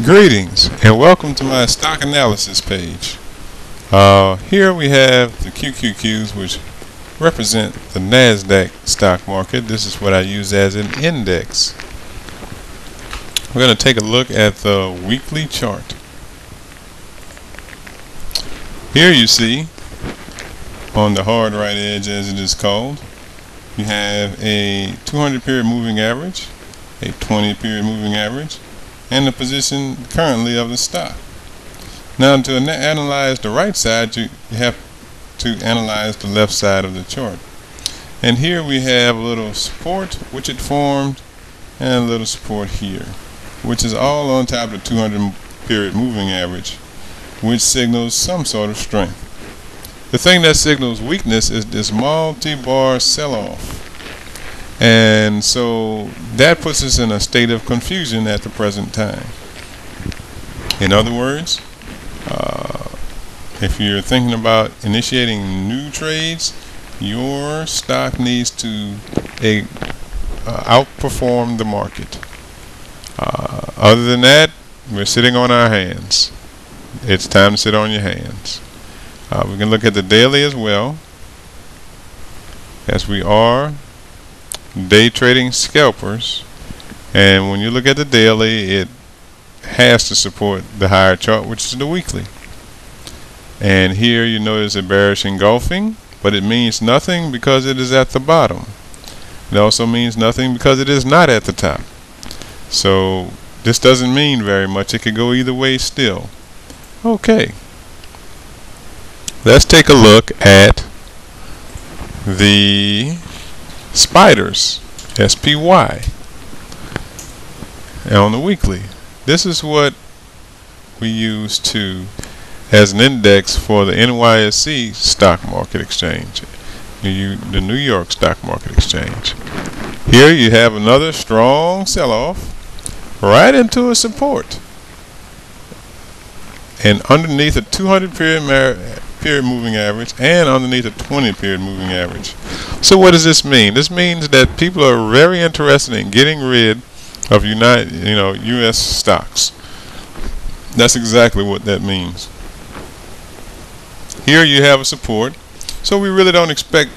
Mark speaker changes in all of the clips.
Speaker 1: Greetings and welcome to my stock analysis page. Here we have the QQQs, which represent the NASDAQ stock market. This is what I use as an index. We're going to take a look at the weekly chart. Here you see on the hard right edge, as it is called, you have a 200 period moving average, a 20 period moving average, and the position currently of the stock. Now, to analyze the right side, you have to analyze the left side of the chart. And here we have a little support which it formed, and a little support here, which is all on top of the 200 period moving average, which signals some sort of strength. The thing that signals weakness is this multi-bar sell-off. And so that puts us in a state of confusion at the present time. In other words, if you're thinking about initiating new trades, your stock needs to outperform the market. Other than that, we're sitting on our hands. It's time to sit on your hands. We can look at the daily as well, as we are day trading scalpers, and when you look at the daily, it has to support the higher chart, which is the weekly. And here you notice a bearish engulfing, but it means nothing because it is at the bottom. It also means nothing because it is not at the top. So this doesn't mean very much. It could go either way still. Okay, let's take a look at the spiders, SPY, and on the weekly. This is what we use as an index for the NYSE stock market exchange, the New York stock market exchange. Here you have another strong sell-off right into a support, and underneath a 200 period moving average, and underneath a 20 period moving average. So what does this mean? This means that people are very interested in getting rid of U.S. stocks. That's exactly what that means. Here you have a support. So we really don't expect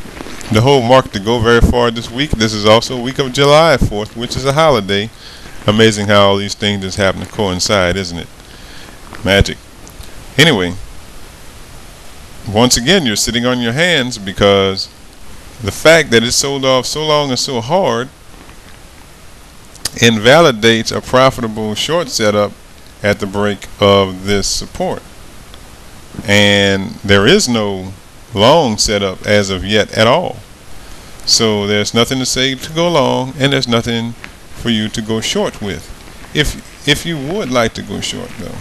Speaker 1: the whole market to go very far this week. This is also a week of July 4th, which is a holiday. Amazing how all these things just happen to coincide, isn't it? Magic. Anyway, once again, you're sitting on your hands because the fact that it sold off so long and so hard invalidates a profitable short setup at the break of this support. And there is no long setup as of yet at all. So there's nothing to say to go long, and there's nothing for you to go short with. If you would like to go short, though,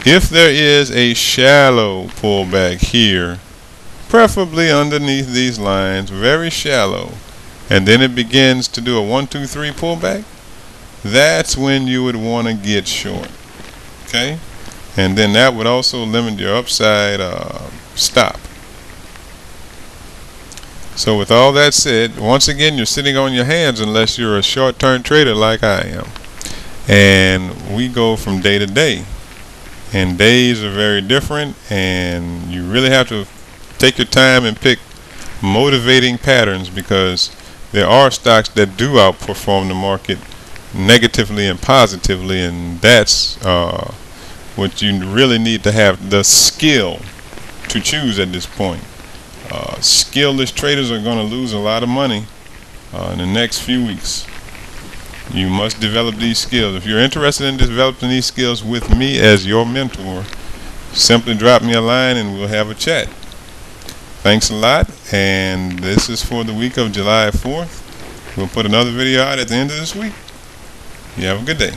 Speaker 1: if there is a shallow pullback here, preferably underneath these lines, very shallow, and then it begins to do a 1, 2, 3 pullback, that's when you would want to get short. Okay? And then that would also limit your upside stop. So with all that said, once again, you're sitting on your hands unless you're a short-term trader like I am. And we go from day to day. And days are very different, and you really have to take your time and pick motivating patterns, because there are stocks that do outperform the market negatively and positively, and that's what you really need to have the skill to choose at this point. Skillless traders are going to lose a lot of money in the next few weeks. You must develop these skills. If you're interested in developing these skills with me as your mentor, simply drop me a line and we'll have a chat. Thanks a lot, and this is for the week of July 4th. We'll put another video out at the end of this week. You have a good day.